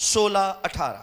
16:18,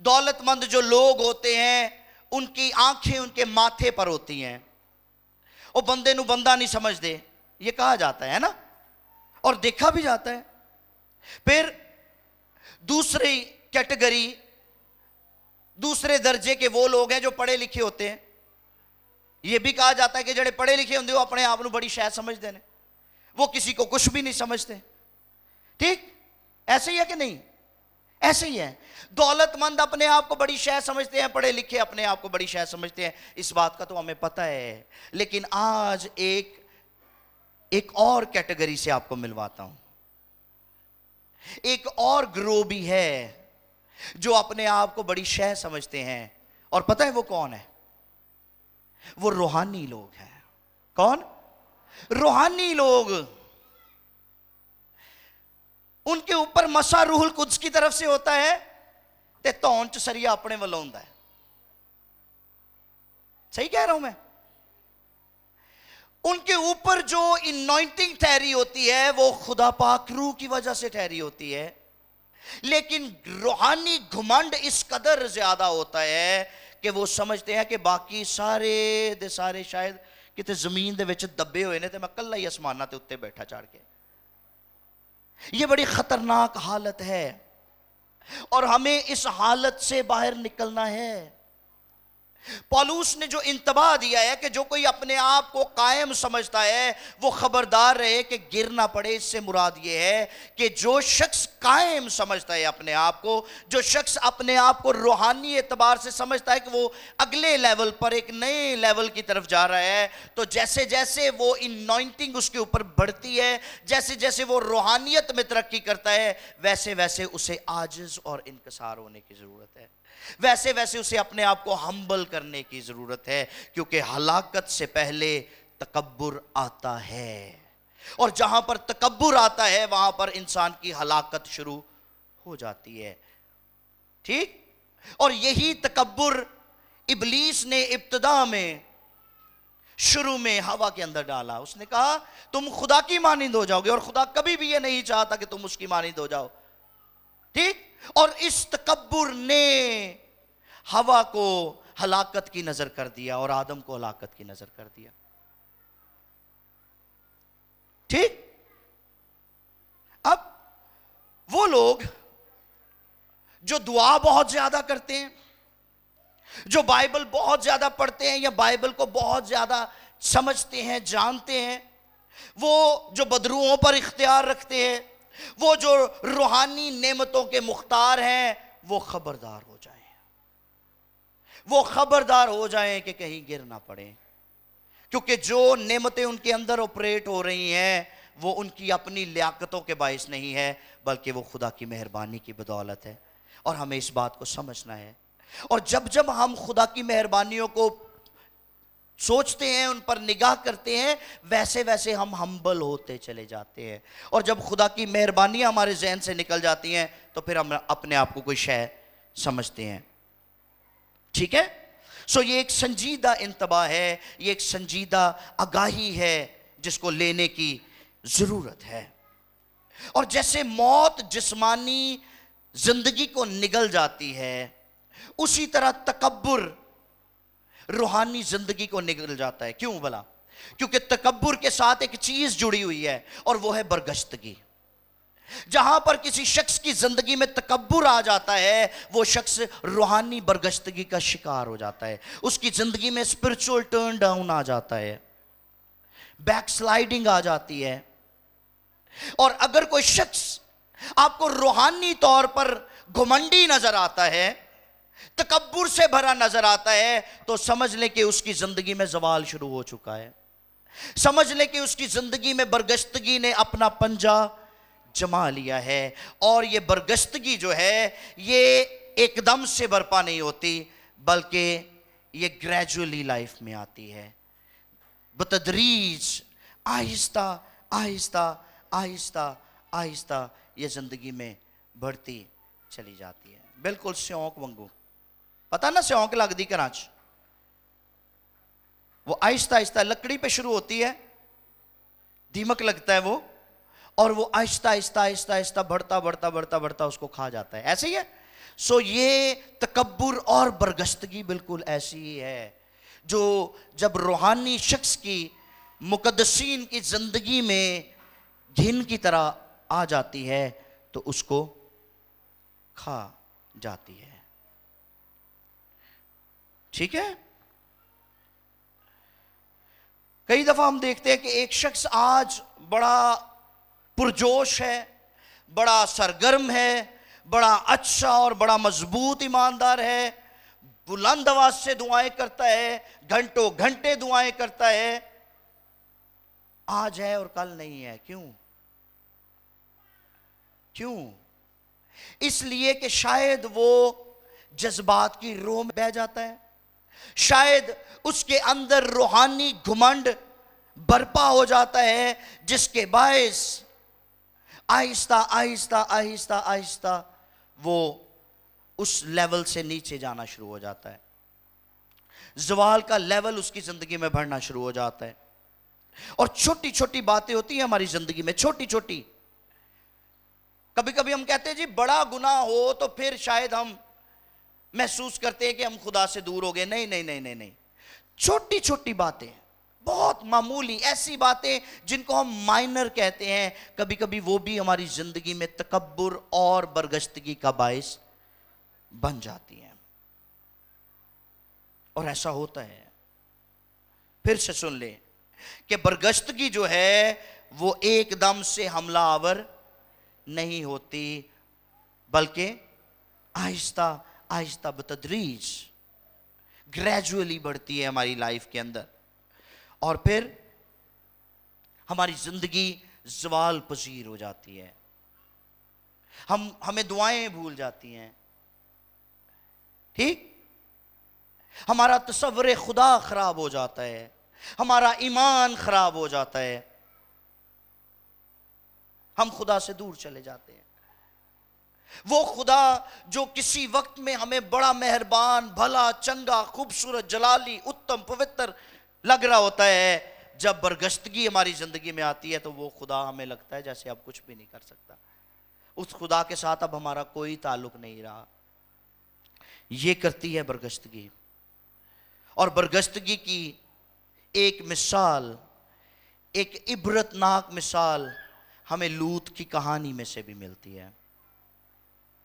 دولت مند جو لوگ ہوتے ہیں ان کی آنکھیں ان کے ماتھے پر ہوتی ہیں، وہ بندے نو بندہ نہیں سمجھ دے، یہ کہا جاتا ہے نا، اور دیکھا بھی جاتا ہے۔ پھر دوسری کیٹیگری، دوسرے درجے کے وہ لوگ ہیں جو پڑھے لکھے ہوتے ہیں، یہ بھی کہا جاتا ہے کہ جڑے پڑھے لکھے ہوندے وہ اپنے آپ نو بڑی شے سمجھتے ہیں، وہ کسی کو کچھ بھی نہیں سمجھتے۔ ٹھیک ایسے ہی ہے کہ نہیں؟ ایسے ہی ہے۔ دولت مند اپنے آپ کو بڑی شے سمجھتے ہیں، پڑھے لکھے اپنے آپ کو بڑی شے سمجھتے ہیں، اس بات کا تو ہمیں پتہ ہے۔ لیکن آج ایک اور کیٹیگری سے آپ کو ملواتا ہوں، ایک اور گروہ بھی ہے جو اپنے آپ کو بڑی شے سمجھتے ہیں، اور پتہ ہے وہ کون ہے؟ وہ روحانی لوگ ہیں۔ کون؟ روحانی لوگ۔ ان کے اوپر مسا روح القدس کی طرف سے ہوتا ہے تے تون چ سریا اپنے والوں ہوندا ہے۔ صحیح کہہ رہا ہوں میں؟ ان کے اوپر جو انوائنٹنگ ٹھہری ہوتی ہے وہ خدا پاک روح کی وجہ سے ٹھہری ہوتی ہے، لیکن روحانی گھمنڈ اس قدر زیادہ ہوتا ہے کہ وہ سمجھتے ہیں کہ باقی سارے دے سارے شاید کتے زمین دے وچ دبے ہوئے نے تے میں کلا ہی آسماناں تے اتے بیٹھا چڑھ کے۔ یہ بڑی خطرناک حالت ہے، اور ہمیں اس حالت سے باہر نکلنا ہے۔ پولوس نے جو انتباہ دیا ہے کہ جو کوئی اپنے آپ کو قائم سمجھتا ہے وہ خبردار رہے کہ گر نہ پڑے، اس سے مراد یہ ہے کہ جو شخص قائم سمجھتا ہے اپنے آپ کو، جو شخص اپنے آپ کو روحانی اعتبار سے سمجھتا ہے کہ وہ اگلے لیول پر ایک نئے لیول کی طرف جا رہا ہے، تو جیسے جیسے وہ انوائنٹنگ اس کے اوپر بڑھتی ہے، جیسے جیسے وہ روحانیت میں ترقی کرتا ہے، ویسے ویسے اسے عاجز اور انکسار ہونے کی ضرورت ہے، ویسے ویسے اسے اپنے آپ کو ہمبل کرنے کی ضرورت ہے، کیونکہ ہلاکت سے پہلے تکبر آتا ہے، اور جہاں پر تکبر آتا ہے وہاں پر انسان کی ہلاکت شروع ہو جاتی ہے۔ ٹھیک؟ اور یہی تکبر ابلیس نے ابتدا میں شروع میں ہوا کے اندر ڈالا۔ اس نے کہا تم خدا کی مانند ہو جاؤ گے، اور خدا کبھی بھی یہ نہیں چاہتا کہ تم اس کی مانند ہو جاؤ۔ ٹھیک؟ اور اس تکبر نے ہوا کو ہلاکت کی نظر کر دیا اور آدم کو ہلاکت کی نظر کر دیا۔ ٹھیک؟ اب وہ لوگ جو دعا بہت زیادہ کرتے ہیں، جو بائبل بہت زیادہ پڑھتے ہیں یا بائبل کو بہت زیادہ سمجھتے ہیں، جانتے ہیں، وہ جو بدروؤں پر اختیار رکھتے ہیں، وہ جو روحانی نعمتوں کے مختار ہیں، وہ خبردار ہو جائیں، وہ خبردار ہو جائیں کہ کہیں گر نہ پڑیں، کیونکہ جو نعمتیں ان کے اندر آپریٹ ہو رہی ہیں وہ ان کی اپنی لیاقتوں کے باعث نہیں ہے، بلکہ وہ خدا کی مہربانی کی بدولت ہے، اور ہمیں اس بات کو سمجھنا ہے۔ اور جب جب ہم خدا کی مہربانیوں کو سوچتے ہیں، ان پر نگاہ کرتے ہیں، ویسے ویسے ہم ہمبل ہوتے چلے جاتے ہیں، اور جب خدا کی مہربانیاں ہمارے ذہن سے نکل جاتی ہیں تو پھر ہم اپنے آپ کو کوئی شے سمجھتے ہیں۔ ٹھیک ہے؟ سو یہ ایک سنجیدہ انتباہ ہے، یہ ایک سنجیدہ آگاہی ہے جس کو لینے کی ضرورت ہے۔ اور جیسے موت جسمانی زندگی کو نگل جاتی ہے، اسی طرح تکبر روحانی زندگی کو نگل جاتا ہے۔ کیوں بھلا؟ کیونکہ تکبر کے ساتھ ایک چیز جڑی ہوئی ہے، اور وہ ہے برگشتگی۔ جہاں پر کسی شخص کی زندگی میں تکبر آ جاتا ہے، وہ شخص روحانی برگشتگی کا شکار ہو جاتا ہے، اس کی زندگی میں اسپرچول ٹرن ڈاؤن آ جاتا ہے، بیک سلائیڈنگ آ جاتی ہے۔ اور اگر کوئی شخص آپ کو روحانی طور پر گھمنڈی نظر آتا ہے، تکبر سے بھرا نظر آتا ہے، تو سمجھ لیں کہ اس کی زندگی میں زوال شروع ہو چکا ہے، سمجھ لیں کہ اس کی زندگی میں برگشتگی نے اپنا پنجہ جما لیا ہے۔ اور یہ برگشتگی جو ہے یہ ایک دم سے برپا نہیں ہوتی، بلکہ یہ گریجولی لائف میں آتی ہے، بتدریج، آہستہ آہستہ آہستہ آہستہ یہ زندگی میں بڑھتی چلی جاتی ہے۔ بالکل سیونک وانگو، پتہ نا سیونک لگ دی کراچ، وہ آہستہ آہستہ لکڑی پہ شروع ہوتی ہے، دیمک لگتا ہے وہ، اور وہ آہستہ آہستہ آہستہ آہستہ بڑھتا بڑھتا بڑھتا بڑھتا اس کو کھا جاتا ہے۔ ایسے ہی ہے سو یہ تکبر اور برگشتگی بالکل ایسی ہی ہے جو جب روحانی شخص کی مقدسین کی زندگی میں گھن کی طرح آ جاتی ہے تو اس کو کھا جاتی ہے. ٹھیک ہے. کئی دفعہ ہم دیکھتے ہیں کہ ایک شخص آج بڑا پرجوش ہے, بڑا سرگرم ہے, بڑا اچھا اور بڑا مضبوط ایماندار ہے, بلند آواز سے دعائیں کرتا ہے, گھنٹوں گھنٹے دعائیں کرتا ہے, آج ہے اور کل نہیں ہے. کیوں؟ اس لیے کہ شاید وہ جذبات کی روح میں بہہ جاتا ہے, شاید اس کے اندر روحانی گھمنڈ برپا ہو جاتا ہے, جس کے باعث آہستہ آہستہ آہستہ آہستہ وہ اس لیول سے نیچے جانا شروع ہو جاتا ہے. زوال کا لیول اس کی زندگی میں بڑھنا شروع ہو جاتا ہے. اور چھوٹی چھوٹی باتیں ہوتی ہیں ہماری زندگی میں, چھوٹی چھوٹی. کبھی کبھی ہم کہتے ہیں جی بڑا گناہ ہو تو پھر شاید ہم محسوس کرتے ہیں کہ ہم خدا سے دور ہو گئے. نہیں, چھوٹی چھوٹی باتیں, بہت معمولی ایسی باتیں جن کو ہم مائنر کہتے ہیں, کبھی کبھی وہ بھی ہماری زندگی میں تکبر اور برگشتگی کا باعث بن جاتی ہیں. اور ایسا ہوتا ہے. پھر سے سن لیں کہ برگشتگی جو ہے وہ ایک دم سے حملہ آور نہیں ہوتی, بلکہ آہستہ آہستہ بتدریج گریجولی بڑھتی ہے ہماری لائف کے اندر, اور پھر ہماری زندگی زوال پذیر ہو جاتی ہے. ہمیں دعائیں بھول جاتی ہیں, ٹھیک, ہمارا تصور خدا خراب ہو جاتا ہے, ہمارا ایمان خراب ہو جاتا ہے, ہم خدا سے دور چلے جاتے ہیں. وہ خدا جو کسی وقت میں ہمیں بڑا مہربان, بھلا, چنگا, خوبصورت, جلالی, اتم, پوتر لگ رہا ہوتا ہے, جب برگشتگی ہماری زندگی میں آتی ہے تو وہ خدا ہمیں لگتا ہے جیسے اب کچھ بھی نہیں کر سکتا. اس خدا کے ساتھ اب ہمارا کوئی تعلق نہیں رہا. یہ کرتی ہے برگشتگی. اور برگشتگی کی ایک مثال, ایک عبرتناک مثال ہمیں لوط کی کہانی میں سے بھی ملتی ہے.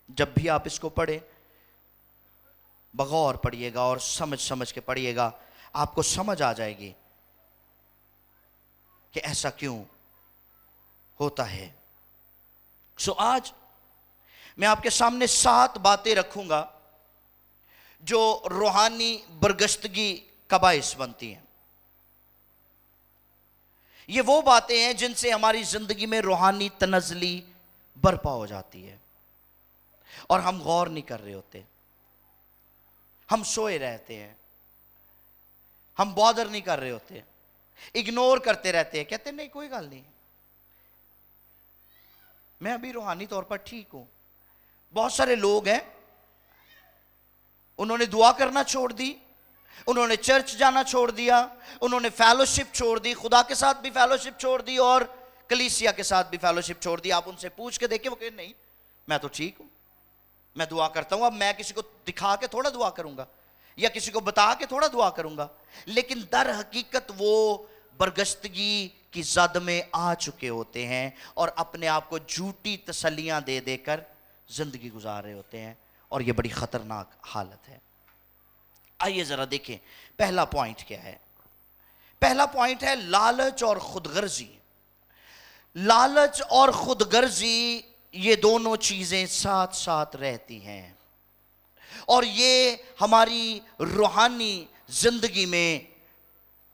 جب بھی آپ اس کو پڑھیں بغور پڑھیے گا اور سمجھ کے پڑھیے گا, آپ کو سمجھ آ جائے گی کہ ایسا کیوں ہوتا ہے. سو آج میں آپ کے سامنے 7 باتیں رکھوں گا جو روحانی برگشتگی کا باعث بنتی ہیں. یہ وہ باتیں ہیں جن سے ہماری زندگی میں روحانی تنزلی برپا ہو جاتی ہے اور ہم غور نہیں کر رہے ہوتے, ہم سوئے رہتے ہیں, ہم بادر نہیں کر رہے ہوتے, اگنور کرتے رہتے ہیں, کہتے ہیں نہیں کوئی گل نہیں, میں ابھی روحانی طور پر ٹھیک ہوں. بہت سارے لوگ ہیں انہوں نے دعا کرنا چھوڑ دی, انہوں نے چرچ جانا چھوڑ دیا, انہوں نے فیلوشپ چھوڑ دی, خدا کے ساتھ بھی فیلوشپ چھوڑ دی اور کلیسیا کے ساتھ بھی فیلوشپ چھوڑ دی. آپ ان سے پوچھ کے دیکھیں, وہ کہیں نہیں میں تو ٹھیک ہوں, میں دعا کرتا ہوں. اب میں کسی کو دکھا کے تھوڑا دعا کروں گا یا کسی کو بتا کے تھوڑا دعا کروں گا, لیکن در حقیقت وہ برگشتگی کی زد میں آ چکے ہوتے ہیں اور اپنے آپ کو جھوٹی تسلیاں دے دے کر زندگی گزار رہے ہوتے ہیں, اور یہ بڑی خطرناک حالت ہے. آئیے ذرا دیکھیں پہلا پوائنٹ کیا ہے. پہلا پوائنٹ ہے لالچ اور خود غرضی. لالچ اور خود غرضی یہ دونوں چیزیں ساتھ ساتھ رہتی ہیں اور یہ ہماری روحانی زندگی میں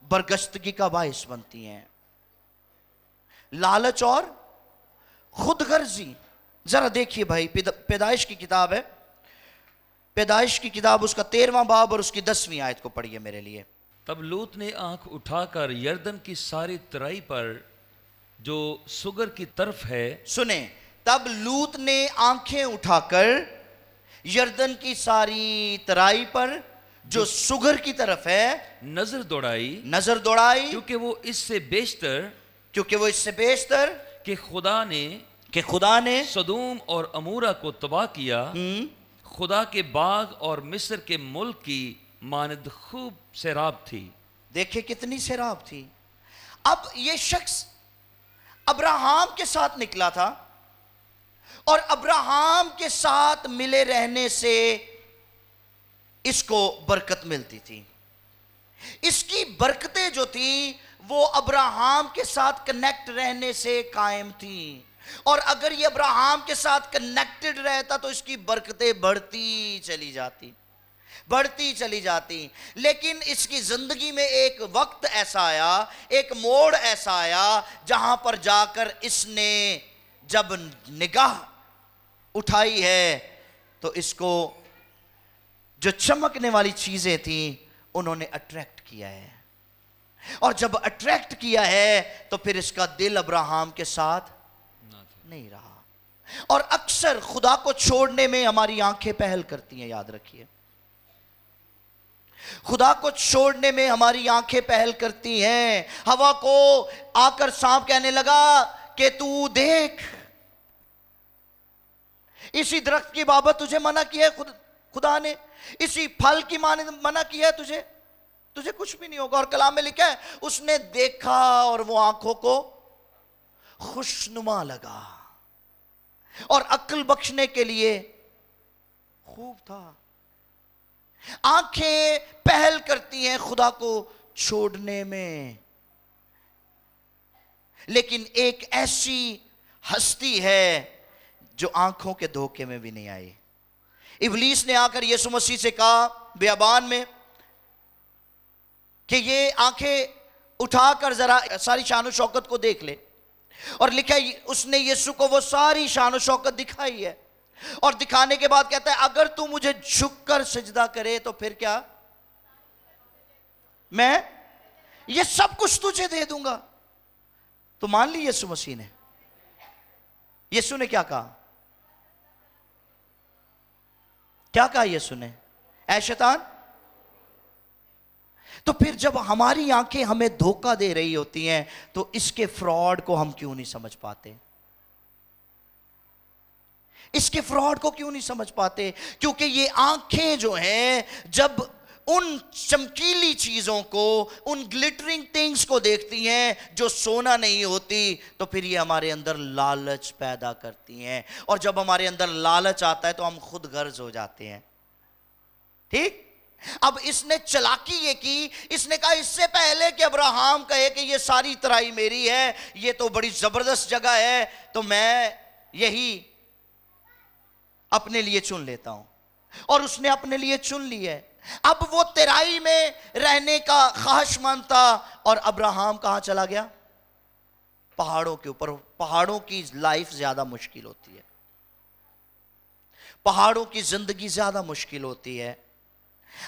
برگشتگی کا باعث بنتی ہیں. لالچ اور خود غرضی. ذرا دیکھیے بھائی, پیدائش کی کتاب ہے, پیدائش کی کتاب اس کا 13واں باب اور اس کی 10ویں آیت کو پڑھیے میرے لیے. تب لوط نے آنکھ اٹھا کر یردن کی ساری ترائی پر جو سگر کی طرف ہے, سنیں, تب لوط نے آنکھیں اٹھا کر یردن کی ساری ترائی پر جو سگر کی طرف ہے نظر دوڑائی, کیونکہ وہ اس سے بیشتر کہ خدا نے سدوم اور امورہ کو تباہ کیا, خدا کے باغ اور مصر کے ملک کی مانند خوب سیراب تھی. دیکھیں کتنی سیراب تھی. اب یہ شخص ابراہام کے ساتھ نکلا تھا اور ابراہام کے ساتھ ملے رہنے سے اس کو برکت ملتی تھی. اس کی برکتیں جو تھیں وہ ابراہام کے ساتھ کنیکٹ رہنے سے قائم تھیں، اور اگر یہ ابراہام کے ساتھ کنیکٹڈ رہتا تو اس کی برکتیں بڑھتی چلی جاتی. لیکن اس کی زندگی میں ایک وقت ایسا آیا، ایک موڑ ایسا آیا جہاں پر جا کر اس نے جب نگاہ اٹھائی ہے تو اس کو جو چمکنے والی چیزیں تھیں انہوں نے اٹریکٹ کیا ہے، اور جب اٹریکٹ کیا ہے تو پھر اس کا دل ابراہام کے ساتھ نہیں رہا. اور اکثر خدا کو چھوڑنے میں ہماری آنکھیں پہل کرتی ہیں. یاد رکھیے، خدا کو چھوڑنے میں ہماری آنکھیں پہل کرتی ہیں. ہوا کو آ کر سانپ کہنے لگا کہ تو دیکھ، اسی درخت کی بابت تجھے منع کیا ہے خدا نے، اسی پھل کی منع کیا ہے تجھے کچھ بھی نہیں ہوگا. اور کلام میں لکھا ہے اس نے دیکھا اور وہ آنکھوں کو خوشنما لگا اور عقل بخشنے کے لیے خوب تھا. آنکھیں پہل کرتی ہیں خدا کو چھوڑنے میں، لیکن ایک ایسی ہستی ہے جو آنکھوں کے دھوکے میں بھی نہیں آئی. ابلیس نے آ کر یسوع مسیح سے کہا بیابان میں کہ یہ آنکھیں اٹھا کر ذرا ساری شان و شوکت کو دیکھ لے، اور لکھا ہے اس نے یسوع کو وہ ساری شان و شوکت دکھائی ہے، اور دکھانے کے بعد کہتا ہے اگر تو مجھے جھک کر سجدہ کرے تو پھر کیا، میں یہ سب کچھ تجھے دے دوں گا. تو مان لی یسوع مسیح نے. یسوع نے کیا کہا یسوع نے؟ اے شیطان. تو پھر جب ہماری آنکھیں ہمیں دھوکہ دے رہی ہوتی ہیں تو اس کے فراڈ کو ہم کیوں نہیں سمجھ پاتے؟ اس کے فراڈ کو کیوں نہیں سمجھ پاتے؟ کیونکہ یہ آنکھیں جو ہیں جب ان چمکیلی چیزوں کو، ان گلٹرنگ ٹنگز کو دیکھتی ہیں جو سونا نہیں ہوتی، تو پھر یہ ہمارے اندر لالچ پیدا کرتی ہیں، اور جب ہمارے اندر لالچ آتا ہے تو ہم خود غرض ہو جاتے ہیں. ٹھیک. اب اس نے چلاکی یہ کی، اس نے کہا اس سے پہلے کہ ابراہام کہے کہ یہ ساری ترائی میری ہے، یہ تو بڑی زبردست جگہ ہے، تو میں یہی اپنے لیے چن لیتا ہوں. اور اس نے اپنے لیے چن لی ہے. اب وہ ترائی میں رہنے کا خواہش مند تھا، اور ابراہام کہاں چلا گیا؟ پہاڑوں کے اوپر. پہاڑوں کی لائف زیادہ مشکل ہوتی ہے، پہاڑوں کی زندگی زیادہ مشکل ہوتی ہے.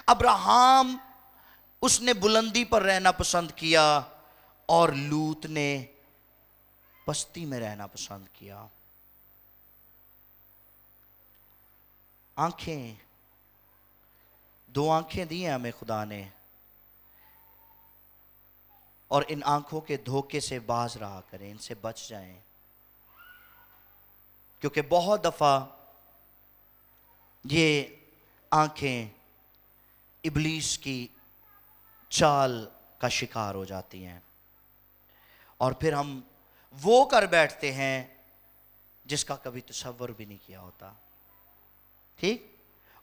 ابراہام اس نے بلندی پر رہنا پسند کیا، اور لوط نے بستی میں رہنا پسند کیا. آنکھیں، دو آنکھیں دی ہیں ہمیں خدا نے، اور ان آنکھوں کے دھوکے سے باز رہا کریں، ان سے بچ جائیں. کیونکہ بہت دفعہ یہ آنکھیں ابلیس کی چال کا شکار ہو جاتی ہیں، اور پھر ہم وہ کر بیٹھتے ہیں جس کا کبھی تصور بھی نہیں کیا ہوتا. ٹھیک.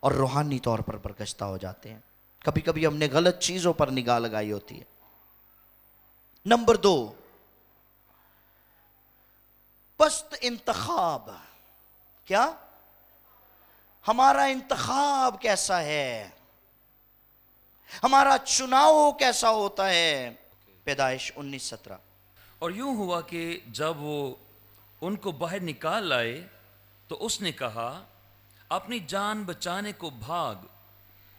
اور روحانی طور پر برگشتہ ہو جاتے ہیں. کبھی کبھی ہم نے غلط چیزوں پر نگاہ لگائی ہوتی ہے. نمبر 2، پست انتخاب. کیا؟ ہمارا انتخاب کیسا ہے، ہمارا چناؤ کیسا ہوتا ہے. پیدائش 19:17. اور یوں ہوا کہ جب وہ ان کو باہر نکال لائے تو اس نے کہا اپنی جان بچانے کو بھاگ،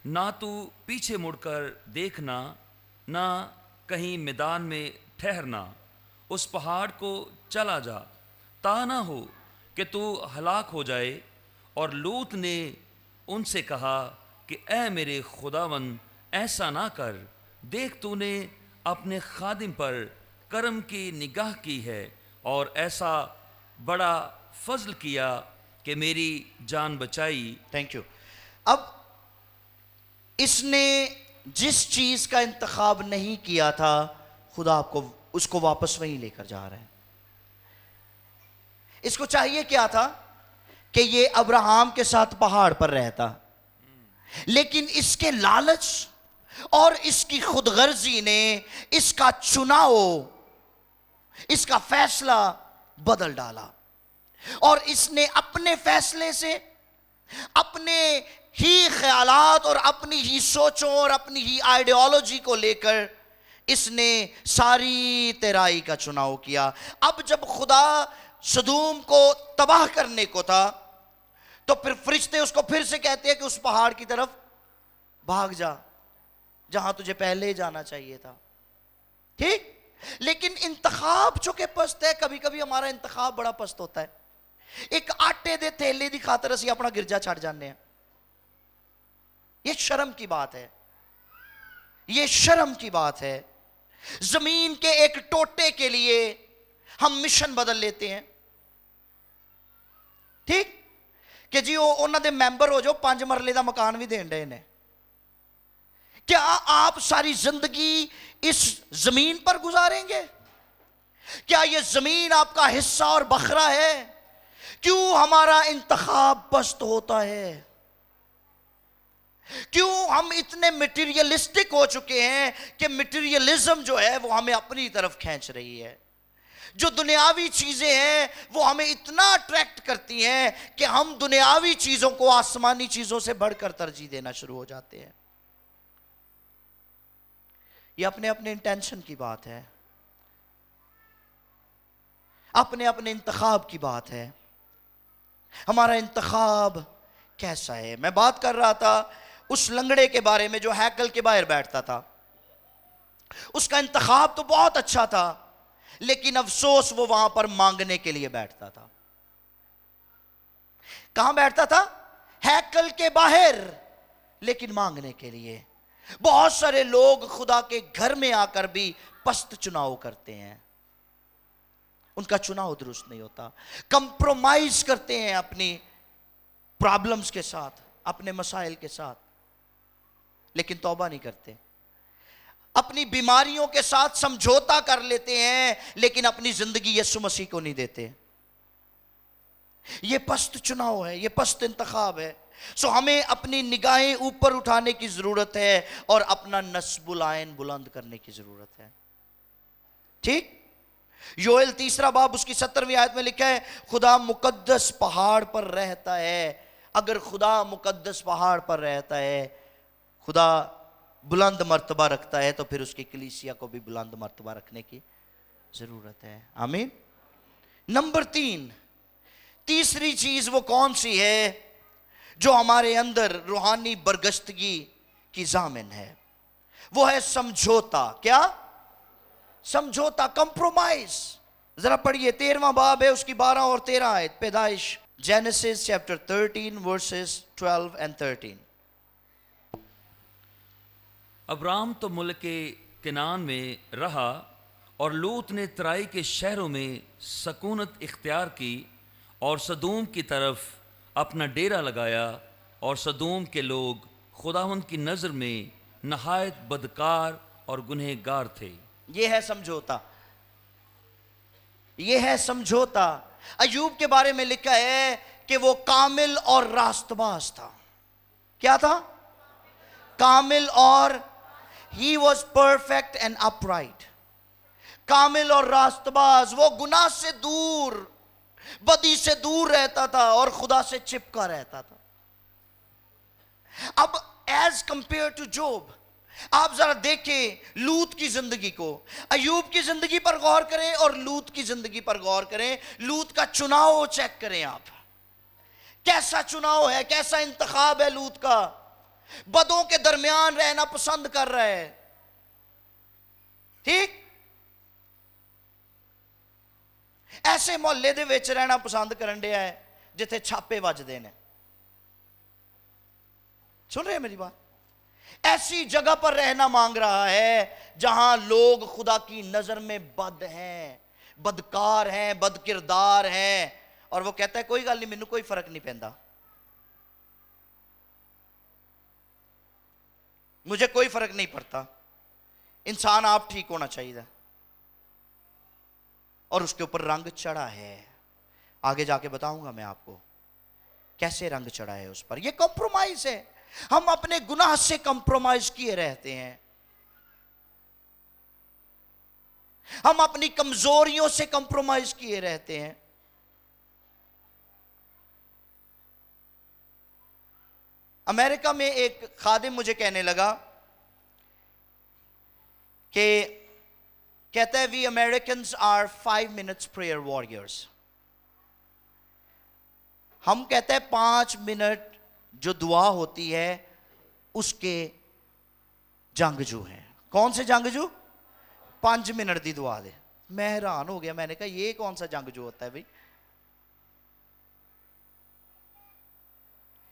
نہ تو پیچھے مڑ کر دیکھنا، نہ کہیں میدان میں ٹھہرنا، اس پہاڑ کو چلا جا، تا نہ ہو کہ تو ہلاک ہو جائے. اور لوط نے ان سے کہا کہ اے میرے خداوند ایسا نہ کر، دیکھ تو نے اپنے خادم پر کرم کی نگاہ کی ہے، اور ایسا بڑا فضل کیا کہ میری جان بچائی. Thank you. اب اس نے جس چیز کا انتخاب نہیں کیا تھا خدا آپ کو اس کو واپس وہیں لے کر جا رہا ہے. اس کو چاہیے کیا تھا کہ یہ ابراہام کے ساتھ پہاڑ پر رہتا, لیکن اس کے لالچ اور اس کی خود غرضی نے اس کا چناؤ, اس کا فیصلہ بدل ڈالا, اور اس نے اپنے فیصلے سے, اپنے ہی خیالات اور اپنی ہی سوچوں اور اپنی ہی آئیڈیالوجی کو لے کر اس نے ساری تیرائی کا چناؤ کیا. اب جب خدا سدوم کو تباہ کرنے کو تھا تو پھر فرشتے اس کو پھر سے کہتے ہیں کہ اس پہاڑ کی طرف بھاگ جا جہاں تجھے پہلے جانا چاہیے تھا. ٹھیک, لیکن انتخاب چونکہ پست ہے, کبھی کبھی ہمارا انتخاب بڑا پست ہوتا ہے. ایک آٹے دے تھیلے دی خاطر اسی اپنا گرجا چھڑ جانے ہیں. یہ شرم کی بات ہے, یہ شرم کی بات ہے. زمین کے ایک ٹوٹے کے لیے ہم مشن بدل لیتے ہیں. ٹھیک کہ جی وہ انہوں دے ممبر ہو جو 5 مرلے دا مکان بھی دین رہے ہیں. کیا آپ ساری زندگی اس زمین پر گزاریں گے؟ کیا یہ زمین آپ کا حصہ اور بکھرا ہے؟ کیوں ہمارا انتخاب پست ہوتا ہے؟ کیوں ہم اتنے میٹیریلسٹک ہو چکے ہیں کہ میٹیریلزم جو ہے وہ ہمیں اپنی طرف کھینچ رہی ہے. جو دنیاوی چیزیں ہیں وہ ہمیں اتنا اٹریکٹ کرتی ہیں کہ ہم دنیاوی چیزوں کو آسمانی چیزوں سے بڑھ کر ترجیح دینا شروع ہو جاتے ہیں. یہ اپنے اپنے انٹینشن کی بات ہے, اپنے اپنے انتخاب کی بات ہے. ہمارا انتخاب کیسا ہے؟ میں بات کر رہا تھا اس لنگڑے کے بارے میں جو ہیکل کے باہر بیٹھتا تھا. اس کا انتخاب تو بہت اچھا تھا, لیکن افسوس وہ وہاں پر مانگنے کے لیے بیٹھتا تھا. کہاں بیٹھتا تھا؟ ہیکل کے باہر, لیکن مانگنے کے لیے. بہت سارے لوگ خدا کے گھر میں آ کر بھی پست چناؤ کرتے ہیں. ان کا چناؤ درست نہیں ہوتا. کمپرومائز کرتے ہیں اپنی پرابلمز کے ساتھ, اپنے مسائل کے ساتھ, لیکن توبہ نہیں کرتے. اپنی بیماریوں کے ساتھ سمجھوتا کر لیتے ہیں, لیکن اپنی زندگی یسوع مسیح کو نہیں دیتے. یہ پست چناؤ ہے, یہ پست انتخاب ہے. سو ہمیں اپنی نگاہیں اوپر اٹھانے کی ضرورت ہے اور اپنا نصب العین بلند کرنے کی ضرورت ہے. ٹھیک, یوئیل 3 باب اس کی 17ویں آیت میں لکھا ہے خدا مقدس پہاڑ پر رہتا ہے. اگر خدا مقدس پہاڑ پر رہتا ہے, خدا بلند مرتبہ رکھتا ہے, تو پھر اس کی کلیسیا کو بھی بلند مرتبہ رکھنے کی ضرورت ہے. آمین. نمبر 3, تیسری چیز وہ کون سی ہے جو ہمارے اندر روحانی برگشتگی کی ضامن ہے؟ وہ ہے سمجھوتا. کیا؟ سمجھوتا, کمپرومائز. ذرا پڑھیے 13واں باب ہے, اس کی 12 اور 13 آیت. پیدائش, Genesis chapter 13 verses 12 and 13. Abram تو ملک کنعان میں رہا اور لوط نے ترائی کے شہروں میں سکونت اختیار کی اور سدوم کی طرف اپنا ڈیرا لگایا, اور سدوم کے لوگ خداوند کی نظر میں نہایت بدکار اور گنہگار تھے. یہ ہے سمجھوتا, یہ ہے سمجھوتا. ایوب کے بارے میں لکھا ہے کہ وہ کامل اور راست باز تھا. کیا تھا؟ کامل اور he was perfect and upright. کامل اور راست باز. وہ گناہ سے دور, بدی سے دور رہتا تھا اور خدا سے چپکا رہتا تھا. اب ایز کمپیئر ٹو جوب, آپ ذرا دیکھیں لوط کی زندگی کو. ایوب کی زندگی پر غور کریں اور لوط کی زندگی پر غور کریں. لوط کا چناؤ چیک کریں آپ, کیسا چناؤ ہے, کیسا انتخاب ہے لوط کا. بدوں کے درمیان رہنا پسند کر رہا ہے. ٹھیک, ایسے محلے دے وچ رہنا پسند کرن دیا ہے جتھے چھاپے وجدے نے. سن رہے ہیں میری بات؟ ایسی جگہ پر رہنا مانگ رہا ہے جہاں لوگ خدا کی نظر میں بد ہیں, بدکار ہیں, بد کردار ہیں, اور وہ کہتا ہے کوئی گل نہیں, مینوں کوئی فرق نہیں پیندا. مجھے کوئی فرق نہیں پڑتا, انسان آپ ٹھیک ہونا چاہیے تھا, اور اس کے اوپر رنگ چڑھا ہے. آگے جا کے بتاؤں گا میں آپ کو کیسے رنگ چڑھا ہے اس پر. یہ کمپرومائز ہے. ہم اپنے گناہ سے کمپرومائز کیے رہتے ہیں, ہم اپنی کمزوریوں سے کمپرومائز کیے رہتے ہیں. امریکہ میں ایک خادم مجھے کہنے لگا کہ کہتا ہے وی Americans are 5 minutes prayer warriors. ہم کہتے ہیں 5 منٹ جو دعا ہوتی ہے اس کے جنگجو ہیں. کون سے جنگجو؟ 5 منٹ دی دعا دے. میں حیران ہو گیا, میں نے کہا یہ کون سا جنگجو ہوتا ہے بھائی؟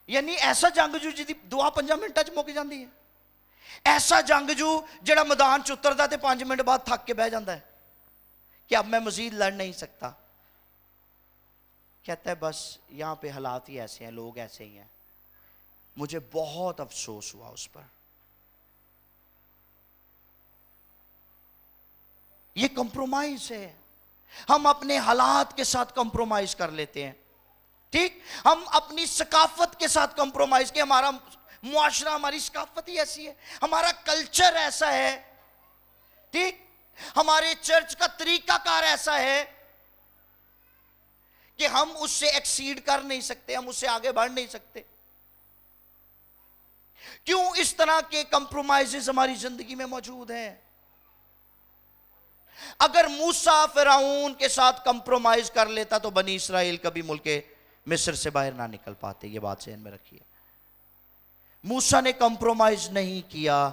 یعنی ایسا جنگجو جی دعا 5 منٹਾਂ ਚ ਮੁੱਕ ਜਾਂਦੀ ہے, ایسا جنگجو جڑا میدان ਚ ਉਤਰਦਾ ਤੇ 5 منٹ بعد تھک کے بہ جاتا ہے کہ اب میں مزید لڑ نہیں سکتا. کہتا ہے بس یہاں پہ حالات ہی ایسے ہیں, لوگ ایسے ہی ہیں. مجھے بہت افسوس ہوا اس پر. یہ کمپرومائز ہے. ہم اپنے حالات کے ساتھ کمپرومائز کر لیتے ہیں. ٹھیک, ہم اپنی ثقافت کے ساتھ کمپرومائز, کہ ہمارا معاشرہ, ہماری ثقافت ہی ایسی ہے, ہمارا کلچر ایسا ہے. ٹھیک, ہمارے چرچ کا طریقہ کار ایسا ہے کہ ہم اس سے ایکسیڈ کر نہیں سکتے, ہم اس سے آگے بڑھ نہیں سکتے. کیوں اس طرح کے کمپرومائزز ہماری زندگی میں موجود ہیں؟ اگر موسیٰ فرعون کے ساتھ کمپرومائز کر لیتا تو بنی اسرائیل کبھی ملک مصر سے باہر نہ نکل پاتے. یہ بات ذہن میں رکھیے. موسیٰ نے کمپرومائز نہیں کیا,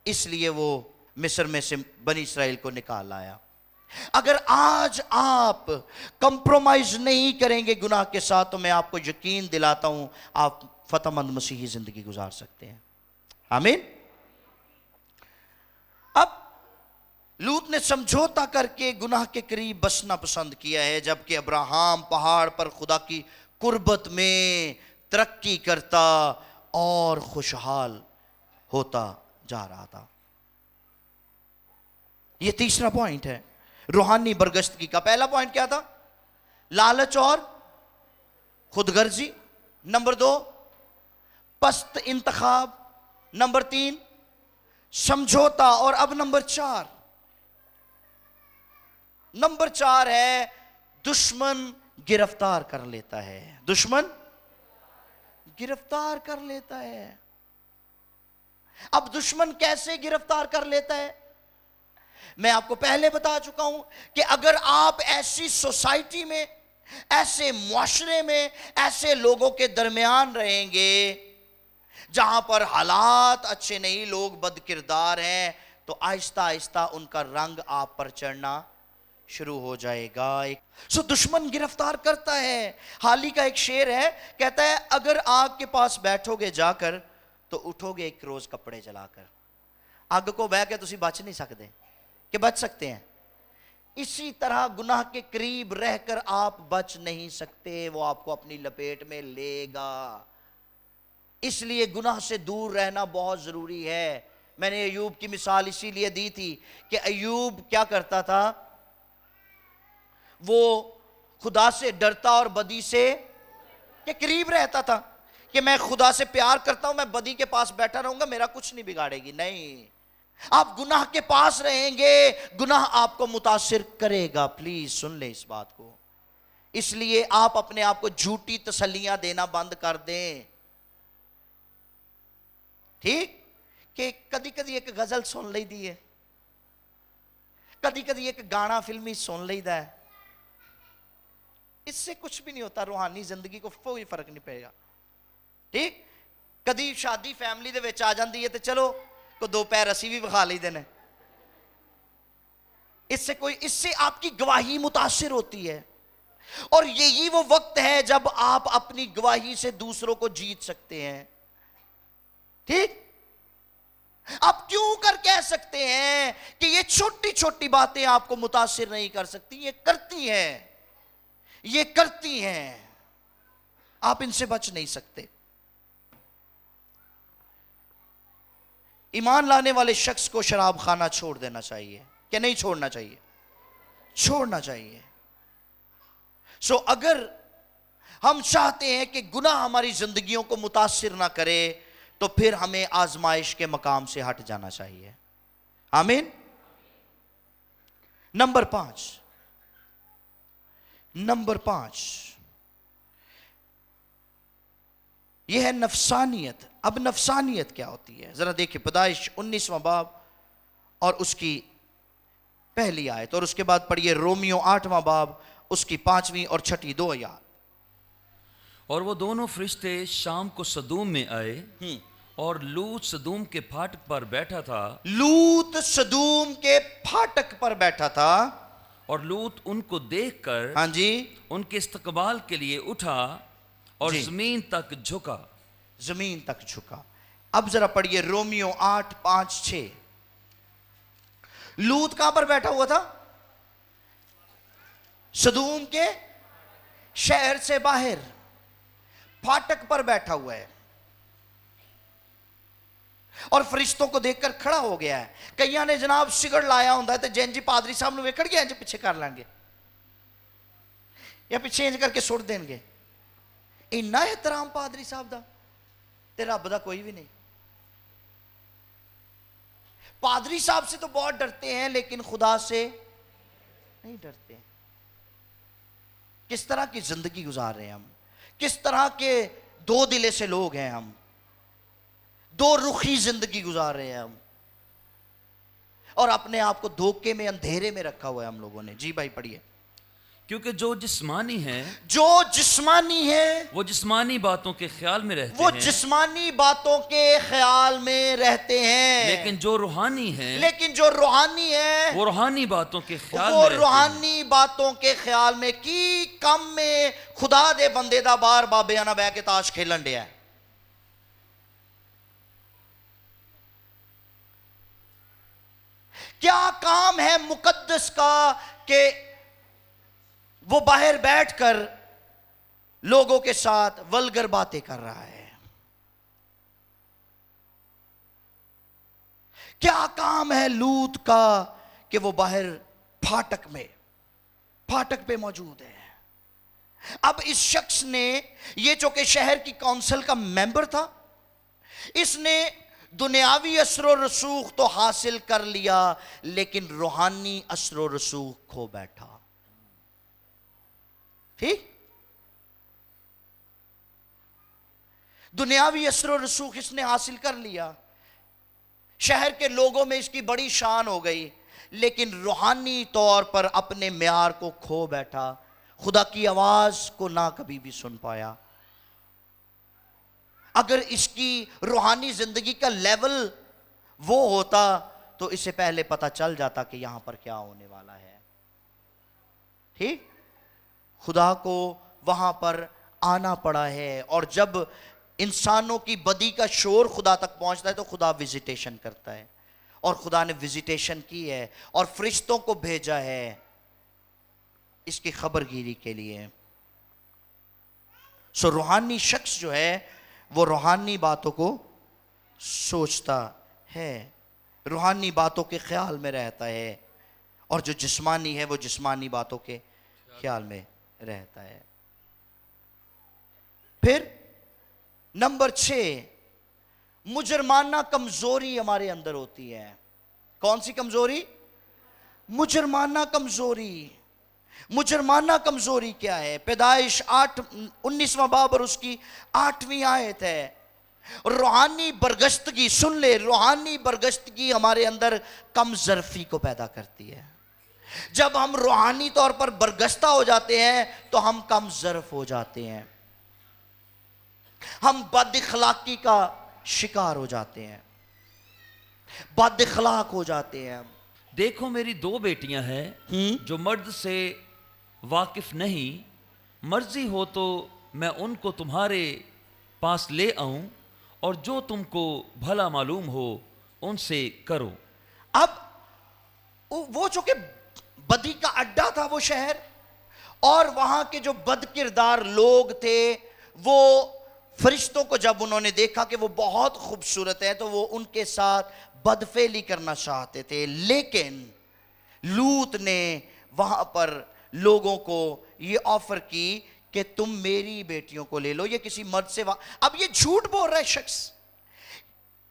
اس لیے وہ مصر میں سے بنی اسرائیل کو نکال لایا. اگر آج آپ کمپرومائز نہیں کریں گے گناہ کے ساتھ تو میں آپ کو یقین دلاتا ہوں آپ فتح مند مسیحی زندگی گزار سکتے ہیں. آمین. اب لوط نے سمجھوتا کر کے گناہ کے قریب بسنا پسند کیا ہے, جبکہ ابراہیم پہاڑ پر خدا کی قربت میں ترقی کرتا اور خوشحال ہوتا جا رہا تھا. یہ تیسرا پوائنٹ ہے روحانی برگشتگی کا. پہلا پوائنٹ کیا تھا؟ لالچ اور خود غرضی. نمبر 2 پست انتخاب. نمبر 3 سمجھوتا. اور اب نمبر 4 ہے دشمن گرفتار کر لیتا ہے. دشمن گرفتار کر لیتا ہے. اب دشمن کیسے گرفتار کر لیتا ہے؟ میں آپ کو پہلے بتا چکا ہوں کہ اگر آپ ایسی سوسائٹی میں, ایسے معاشرے میں, ایسے لوگوں کے درمیان رہیں گے جہاں پر حالات اچھے نہیں, لوگ بد کردار ہیں, تو آہستہ آہستہ ان کا رنگ آپ پر چڑھنا شروع ہو جائے گا. سو دشمن گرفتار کرتا ہے. حالی کا ایک شعر ہے, کہتا ہے اگر آگ کے پاس بیٹھو گے جا کر تو اٹھو گے ایک روز کپڑے جلا کر. آگ کو بہ کے تسی بچ نہیں سکتے کہ بچ سکتے ہیں؟ اسی طرح گناہ کے قریب رہ کر آپ بچ نہیں سکتے, وہ آپ کو اپنی لپیٹ میں لے گا. اس لیے گناہ سے دور رہنا بہت ضروری ہے. میں نے ایوب کی مثال اسی لیے دی تھی کہ ایوب کیا کرتا تھا, وہ خدا سے ڈرتا اور بدی سے کے قریب رہتا تھا کہ میں خدا سے پیار کرتا ہوں, میں بدی کے پاس بیٹھا رہوں گا, میرا کچھ نہیں بگاڑے گی. نہیں, آپ گناہ کے پاس رہیں گے, گناہ آپ کو متاثر کرے گا. پلیز سن لیں اس بات کو. اس لیے آپ اپنے آپ کو جھوٹی تسلیاں دینا بند کر دیں. ٹھیک, کہ کدی کدی ایک غزل سن لی دی ہے, کدی کدی ایک گانا فلمی سن لی دا ہے, اس سے کچھ بھی نہیں ہوتا. روحانی زندگی کو کوئی فرق نہیں پڑے گا. ٹھیک, کدی شادی فیملی دے وچ آ جاندی ہے تو چلو کو 2 پیر اسی بھی بخا لی دینے, اس سے آپ کی گواہی متاثر ہوتی ہے. اور یہی وہ وقت ہے جب آپ اپنی گواہی سے دوسروں کو جیت سکتے ہیں. ٹھیک, آپ کیوں کر کہہ سکتے ہیں کہ یہ چھوٹی چھوٹی باتیں آپ کو متاثر نہیں کر سکتی؟ یہ کرتی ہیں, یہ کرتی ہیں. آپ ان سے بچ نہیں سکتے. ایمان لانے والے شخص کو شراب خانہ چھوڑ دینا چاہیے کہ نہیں چھوڑنا چاہیے؟ چھوڑنا چاہیے. سو اگر ہم چاہتے ہیں کہ گناہ ہماری زندگیوں کو متاثر نہ کرے تو پھر ہمیں آزمائش کے مقام سے ہٹ جانا چاہیے. آمین. نمبر 5 یہ ہے نفسانیت. اب نفسانیت کیا ہوتی ہے؟ ذرا دیکھیں پیدائش 19واں باب اور اس کی پہلی آیت، اور اس کے بعد پڑھیے رومیو 8واں باب اس کی 5ویں اور 6ٹھی 2 آیات. اور وہ دونوں فرشتے شام کو سدوم میں آئے اور لوط سدوم کے پھاٹک پر بیٹھا تھا. لوط سدوم کے پھاٹک پر بیٹھا تھا. اور لوط ان کو دیکھ کر ہاں جی، ان کے استقبال کے لیے اٹھا اور جی، زمین تک جھکا. زمین تک جھکا. اب ذرا پڑھیے رومیو 8 5 6. لوط کہاں پر بیٹھا ہوا تھا؟ سدوم کے شہر سے باہر پھاٹک پر بیٹھا ہوا ہے اور فرشتوں کو دیکھ کر کھڑا ہو گیا ہے. کئیاں نے جناب سگڑ لایا ہوں تو جین جی پادری صاحب نے ویکڑ گیا جی پیچھے کر لیں گے یا پیچھے انج کر کے سٹ دیں گے. اتنا احترام پادری صاحب دا تے رب دا کوئی بھی نہیں. پادری صاحب سے تو بہت ڈرتے ہیں لیکن خدا سے نہیں ڈرتے. کس طرح کی زندگی گزار رہے ہیں ہم، کس طرح کے دو دلے سے لوگ ہیں ہم، دو رخی زندگی گزار رہے ہیں ہم، اور اپنے آپ کو دھوکے میں اندھیرے میں رکھا ہوا ہے ہم لوگوں نے. جی بھائی پڑھیے. کیونکہ جو جسمانی ہیں جو جسمانی ہے وہ جسمانی باتوں کے خیال میں رہتے وہ ہیں، جسمانی باتوں کے خیال میں رہتے ہیں، لیکن جو روحانی ہیں لیکن جو روحانی ہے وہ روحانی باتوں کے خیال وہ میں رہتے ہیں. روحانی باتوں کے خیال میں کی کم میں خدا دے بندے دا بار بابے آنا بہ کے تاش کھیلن ڈیا ہے. کیا کام ہے مقدس کا کہ وہ باہر بیٹھ کر لوگوں کے ساتھ ولگر باتیں کر رہا ہے؟ کیا کام ہے لوط کا کہ وہ باہر پھاٹک پہ موجود ہے؟ اب اس شخص نے، یہ چونکہ شہر کی کونسل کا ممبر تھا، اس نے دنیاوی اثر و رسوخ تو حاصل کر لیا لیکن روحانی اثر و رسوخ کھو بیٹھا. ٹھیک؟ دنیاوی اثر و رسوخ اس نے حاصل کر لیا، شہر کے لوگوں میں اس کی بڑی شان ہو گئی، لیکن روحانی طور پر اپنے معیار کو کھو بیٹھا، خدا کی آواز کو نہ کبھی بھی سن پایا. اگر اس کی روحانی زندگی کا لیول وہ ہوتا تو اسے پہلے پتہ چل جاتا کہ یہاں پر کیا ہونے والا ہے. ٹھیک؟ خدا کو وہاں پر آنا پڑا ہے، اور جب انسانوں کی بدی کا شور خدا تک پہنچتا ہے تو خدا وزیٹیشن کرتا ہے، اور خدا نے وزیٹیشن کی ہے اور فرشتوں کو بھیجا ہے اس کی خبر گیری کے لیے. سو روحانی شخص جو ہے وہ روحانی باتوں کو سوچتا ہے، روحانی باتوں کے خیال میں رہتا ہے، اور جو جسمانی ہے وہ جسمانی باتوں کے خیال میں رہتا ہے. پھر نمبر 6، مجرمانہ کمزوری ہمارے اندر ہوتی ہے. کون سی کمزوری؟ مجرمانہ کمزوری. مجرمانہ کمزوری کیا ہے؟ پیدائش 19واں باب اور اس کی 8ویں آیت ہے. روحانی برگشتگی، سن لے، روحانی برگشتگی ہمارے اندر کم ظرفی کو پیدا کرتی ہے. جب ہم روحانی طور پر برگشتہ ہو جاتے ہیں تو ہم کم ظرف ہو جاتے ہیں، ہم بد اخلاقی کا شکار ہو جاتے ہیں، بد اخلاق ہو جاتے ہیں. دیکھو میری 2 بیٹیاں ہیں جو مرد سے واقف نہیں، مرضی ہو تو میں ان کو تمہارے پاس لے آؤں اور جو تم کو بھلا معلوم ہو ان سے کرو. اب وہ چونکہ بدی کا اڈا تھا وہ شہر، اور وہاں کے جو بد کردار لوگ تھے وہ فرشتوں کو جب انہوں نے دیکھا کہ وہ بہت خوبصورت ہے تو وہ ان کے ساتھ بدفعلی کرنا چاہتے تھے، لیکن لوط نے وہاں پر لوگوں کو یہ آفر کی کہ تم میری بیٹیوں کو لے لو. یہ کسی مرد سے اب یہ جھوٹ بول رہا ہے شخص،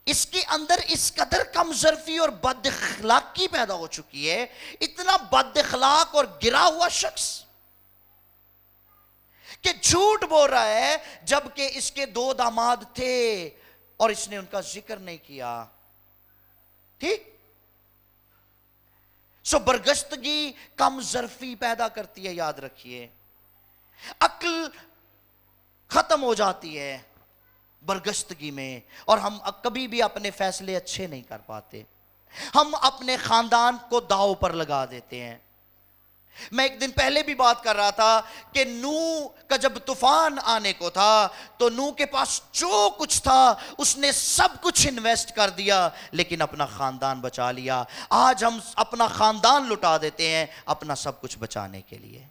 اس کے اندر اس قدر کم ظرفی اور بد اخلاقی پیدا ہو چکی ہے، اتنا بد اخلاق اور گرا ہوا شخص کہ جھوٹ بول رہا ہے جبکہ اس کے 2 داماد تھے اور اس نے ان کا ذکر نہیں کیا. ٹھیک؟ سو برگشتگی کم ظرفی پیدا کرتی ہے، یاد رکھیے. عقل ختم ہو جاتی ہے برگشتگی میں، اور ہم کبھی بھی اپنے فیصلے اچھے نہیں کر پاتے. ہم اپنے خاندان کو داؤ پر لگا دیتے ہیں. میں ایک دن پہلے بھی بات کر رہا تھا کہ نوح کا جب طوفان آنے کو تھا تو نوح کے پاس جو کچھ تھا اس نے سب کچھ انویسٹ کر دیا لیکن اپنا خاندان بچا لیا. آج ہم اپنا خاندان لٹا دیتے ہیں اپنا سب کچھ بچانے کے لیے.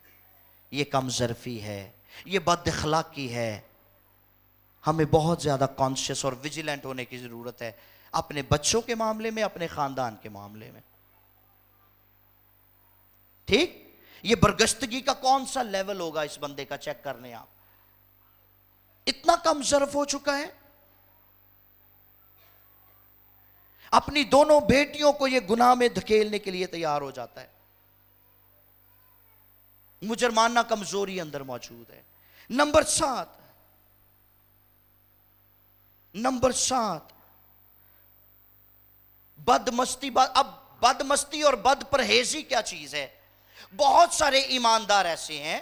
یہ کم ظرفی ہے، یہ بد اخلاقی ہے. ہمیں بہت زیادہ کانشیس اور ویجیلنٹ ہونے کی ضرورت ہے اپنے بچوں کے معاملے میں، اپنے خاندان کے معاملے میں. ٹھیک؟ یہ برگشتگی کا کون سا لیول ہوگا اس بندے کا، چیک کرنے آپ. اتنا کم ظرف ہو چکا ہے. اپنی دونوں بیٹیوں کو یہ گناہ میں دھکیلنے کے لیے تیار ہو جاتا ہے. مجرمانہ کمزوری اندر موجود ہے. نمبر 7 بدمستی. اب بدمستی اور بد پرہیزی کیا چیز ہے؟ بہت سارے ایماندار ایسے ہیں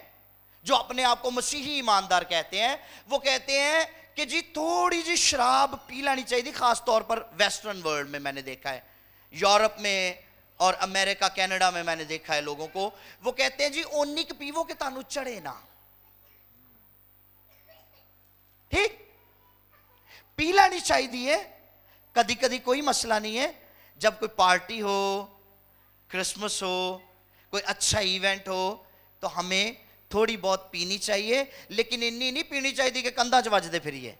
جو اپنے آپ کو مسیحی ایماندار کہتے ہیں. وہ کہتے ہیں کہ جی تھوڑی جی شراب پی لینی چاہیے، خاص طور پر ویسٹرن ورلڈ میں نے دیکھا ہے، یورپ میں اور امریکہ کینیڈا میں نے دیکھا ہے لوگوں کو. وہ کہتے ہیں جی اونی کے پیو کہ تانوں چڑھے نا. ٹھیک؟ پی لینی چاہیے، کدی کدی کوئی مسئلہ نہیں ہے. جب کوئی پارٹی ہو، کرسمس ہو، کوئی اچھا ایونٹ ہو تو ہمیں تھوڑی بہت پینی چاہیے، لیکن انی نہیں پینی چاہیے کہ کندھا چ وجدے پھریے،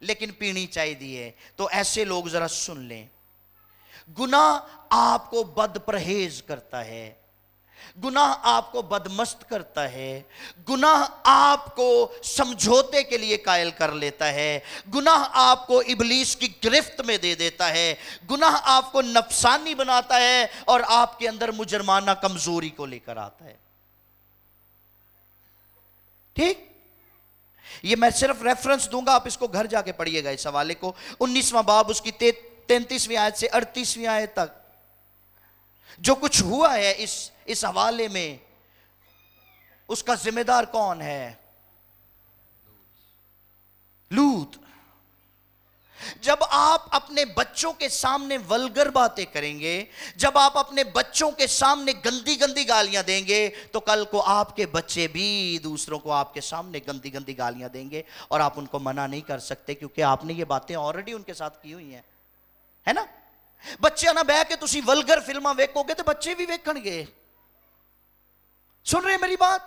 لیکن پینی چاہیے. تو ایسے لوگ ذرا سن لیں. گناہ آپ کو بد پرہیز کرتا ہے، گناہ آپ کو بدمست کرتا ہے، گناہ آپ کو سمجھوتے کے لیے قائل کر لیتا ہے، گناہ آپ کو ابلیس کی گرفت میں دے دیتا ہے، گناہ آپ کو نفسانی بناتا ہے اور آپ کے اندر مجرمانہ کمزوری کو لے کر آتا ہے. ٹھیک؟ یہ میں صرف ریفرنس دوں گا، آپ اس کو گھر جا کے پڑھیے گا اس حوالے کو. 19واں باب اس کی 33ویں آیت سے 38ویں آیت تک جو کچھ ہوا ہے اس حوالے میں، اس کا ذمہ دار کون ہے؟ لوط. جب آپ اپنے بچوں کے سامنے ولگر باتیں کریں گے، جب آپ اپنے بچوں کے سامنے گندی گندی گالیاں دیں گے تو کل کو آپ کے بچے بھی دوسروں کو آپ کے سامنے گندی گندی گالیاں دیں گے اور آپ ان کو منع نہیں کر سکتے کیونکہ آپ نے یہ باتیں آلریڈی ان کے ساتھ کی ہوئی ہیں، ہے نا؟ بچے نہ بہ کے تسی ولگر فلماں ویکھو گے تو بچے بھی ویکھن گے. سن رہے ہیں میری بات؟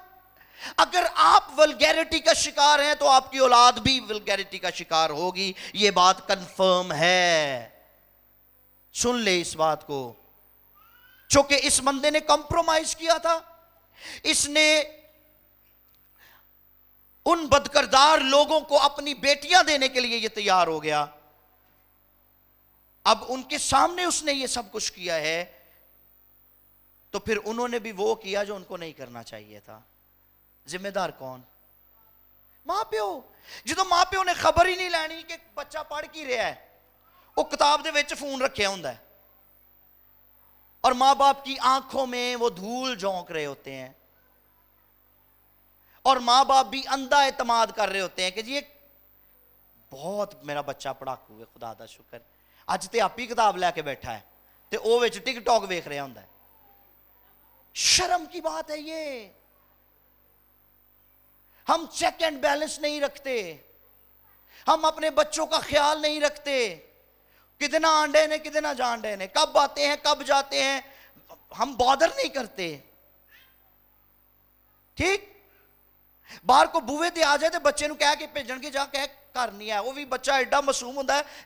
اگر آپ ولگیرٹی کا شکار ہیں تو آپ کی اولاد بھی ولگیرٹی کا شکار ہوگی. یہ بات کنفرم ہے. سن لے اس بات کو. چونکہ اس بندے نے کمپرومائز کیا تھا، اس نے ان بدکردار لوگوں کو اپنی بیٹیاں دینے کے لیے یہ تیار ہو گیا. اب ان کے سامنے اس نے یہ سب کچھ کیا ہے تو پھر انہوں نے بھی وہ کیا جو ان کو نہیں کرنا چاہیے تھا. ذمہ دار کون؟ ماں پیو. جدو ماں پیو نے خبر ہی نہیں لینی کہ بچہ پڑھ کی رہا ہے، وہ کتاب دے وچ فون رکھیا ہوندا ہے اور ماں باپ کی آنکھوں میں وہ دھول جھونک رہے ہوتے ہیں اور ماں باپ بھی اندھا اعتماد کر رہے ہوتے ہیں کہ جی بہت میرا بچہ پڑھاکو ہے، خدا دا شکر اج تے آپ ہی کتاب لے کے بیٹھا ہے تے او وچ ٹک ٹاک ویکھ رہا ہوندا ہے. شرم کی بات ہے یہ. ہم چیک اینڈ بیلنس نہیں رکھتے، ہم اپنے بچوں کا خیال نہیں رکھتے. کتنا آنڈے نے کتنا جانڈے نے، کب آتے ہیں کب جاتے ہیں، ہم بادر نہیں کرتے. ٹھیک؟ ਬਾਹਰ ਕੋ ਬੂਹੇ ਤੇ ਆ ਜਾਏ ਤੇ ਬੱਚੇ ਨੂੰ ਕਹਿ ਕੇ ਭੇਜਣਗੇ ਜਾ ਕਹਿ ਘਰ ਨਹੀਂ ਹੈ, ਉਹ ਵੀ ਬੱਚਾ ਐਡਾ ਮਾਸੂਮ ਹੁੰਦਾ ਹੈ,